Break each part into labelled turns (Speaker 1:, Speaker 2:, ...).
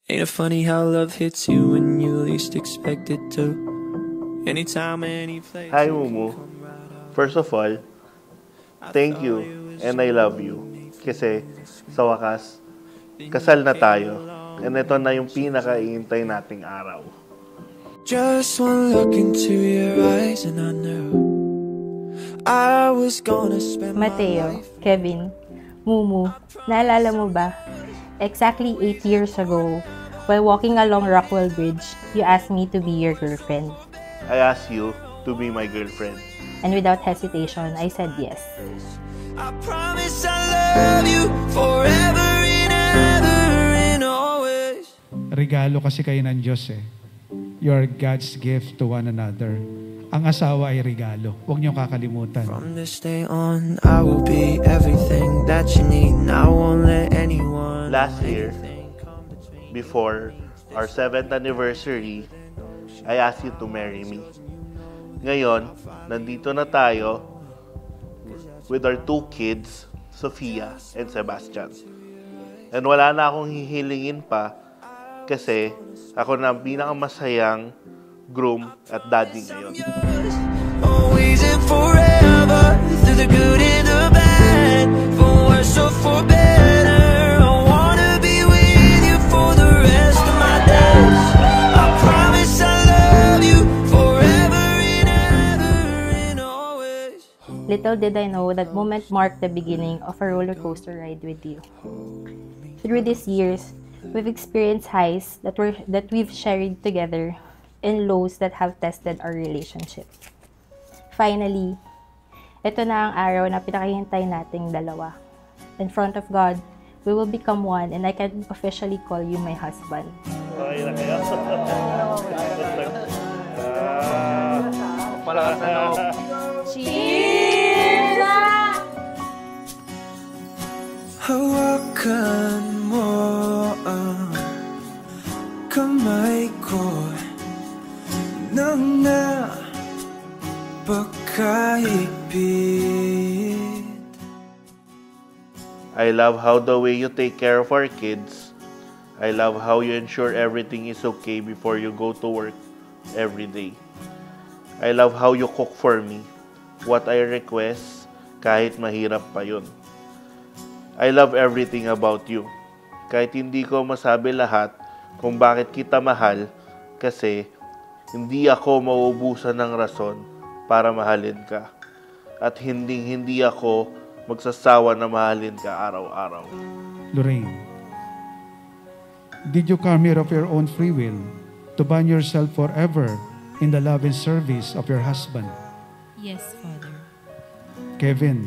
Speaker 1: Ain't it funny how love hits you when you least expect it to? Anytime, any place.
Speaker 2: Hi, Mumu. First of all, thank you and I love you. Kasi sa wakas, kasal na tayo. And ito na yung pinaka-iintay nating araw.
Speaker 1: Just one look into your eyes and I knew I was gonna spend
Speaker 3: Mateo, Kevin, Mumu, naalala mo ba? Exactly 8 years ago, while walking along Rockwell Bridge, you asked me to be your girlfriend.
Speaker 2: I asked you to be my girlfriend.
Speaker 3: And without hesitation, I said yes.
Speaker 1: I promise I love you forever and ever and always.
Speaker 4: Regalo kasi kayo ng Diyos eh. You are God's gift to one another. Ang asawa ay regalo. Huwag niyong kakalimutan.
Speaker 1: From this day on, I will be everything that you need, and I won't let anyone.
Speaker 2: Last year, before our 7th anniversary, I asked you to marry me. Ngayon, nandito na tayo with our 2 kids, Sofia and Sebastian. And wala na akong hihilingin pa kasi ako na ang pinakamasayang groom at daddy ngayon.
Speaker 1: Always and forever, through the good and the bad, for worse or for better. I wanna be with you for the rest of my days. I promise I love you forever and ever and always.
Speaker 3: Little did I know that moment marked the beginning of a roller coaster ride with you. Through these years, we've experienced highs that we've shared together and lows that have tested our relationship. Finally, ito na ang araw na pinakahintay nating dalawa. In front of God, we will become one and I can officially call you my husband.
Speaker 2: Okay na kayo?
Speaker 5: Palakas na loob.
Speaker 3: Cheers!
Speaker 1: Hawakan mo ang kamay ko nang napakaipit.
Speaker 2: I love how the way you take care of our kids. I love how you ensure everything is okay before you go to work every day. I love how you cook for me what I request kahit mahirap pa yun. I love everything about you. Kahit hindi ko masabi lahat kung bakit kita mahal kasi hindi ako mauubusan ng rason para mahalin ka. At hindi ako magsasawa na mahalin ka araw-araw.
Speaker 4: Lorraine, did you come here of your own free will to bind yourself forever in the love and service of your husband?
Speaker 6: Yes, Father.
Speaker 4: Kevin,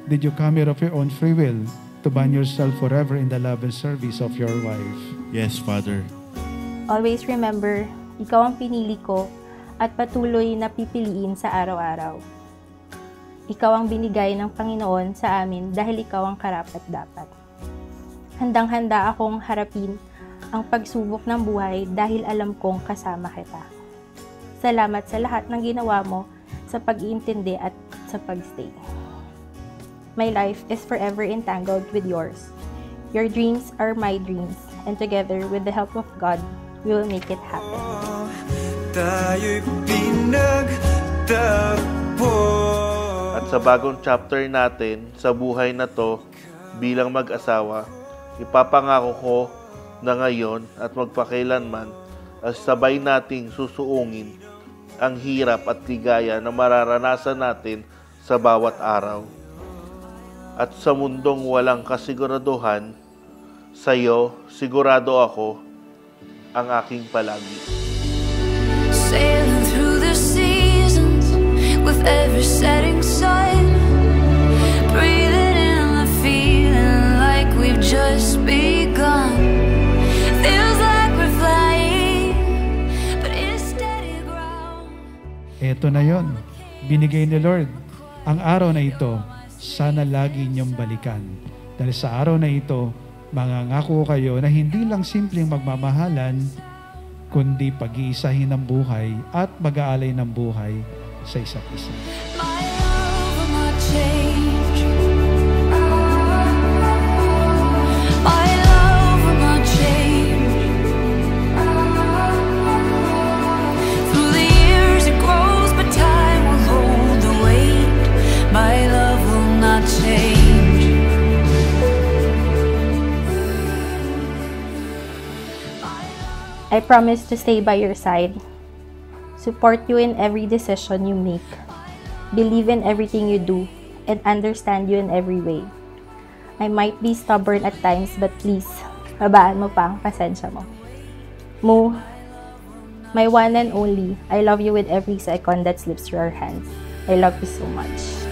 Speaker 4: did you come here of your own free will to bind yourself forever in the love and service of your wife?
Speaker 7: Yes, Father.
Speaker 3: Always remember, ikaw ang pinili ko at patuloy na pipiliin sa araw-araw. Ikaw ang binigay ng Panginoon sa amin dahil ikaw ang karapat-dapat. Handang-handa akong harapin ang pagsubok ng buhay dahil alam kong kasama kita. Salamat sa lahat ng ginawa mo sa pag-iintindi at sa pag-stay. My life is forever entangled with yours. Your dreams are my dreams, and together with the help of God, we will make it happen.
Speaker 1: Tayo'y pinagtagpo.
Speaker 2: At sa bagong chapter natin sa buhay na to bilang mag-asawa, ipapangako ko na ngayon at magpakailanman as sabay nating susuungin ang hirap at ligaya na mararanasan natin sa bawat araw. At sa mundong walang kasiguraduhan, sa'yo sigurado ako ang aking palagi.
Speaker 8: Sailing through the seasons with every setting sun, breathing in the feeling like we've just begun. Feels like we're flying, but it's steady ground.
Speaker 4: Eto na yon, binigay ni Lord. Ang araw na ito, sana lagi niyong balikan. Dahil sa araw na ito, mangangako kayo na hindi lang simpleng magmamahalan, kundi pag-iisahin ng buhay at mag-aalay ng buhay sa isa't isa.
Speaker 8: My love will not change. My love will not change.
Speaker 3: I promise to stay by your side, support you in every decision you make, believe in everything you do, and understand you in every way. I might be stubborn at times, but please, babaan mo pa ang pasensya mo. Mo, my one and only, I love you with every second that slips through our hands. I love you so much.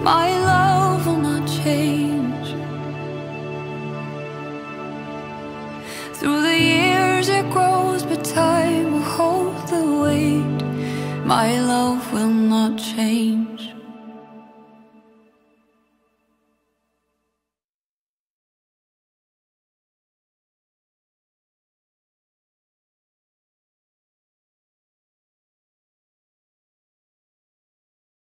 Speaker 8: My love will not change. Through the years it grows, but time will hold the weight. My love will not change.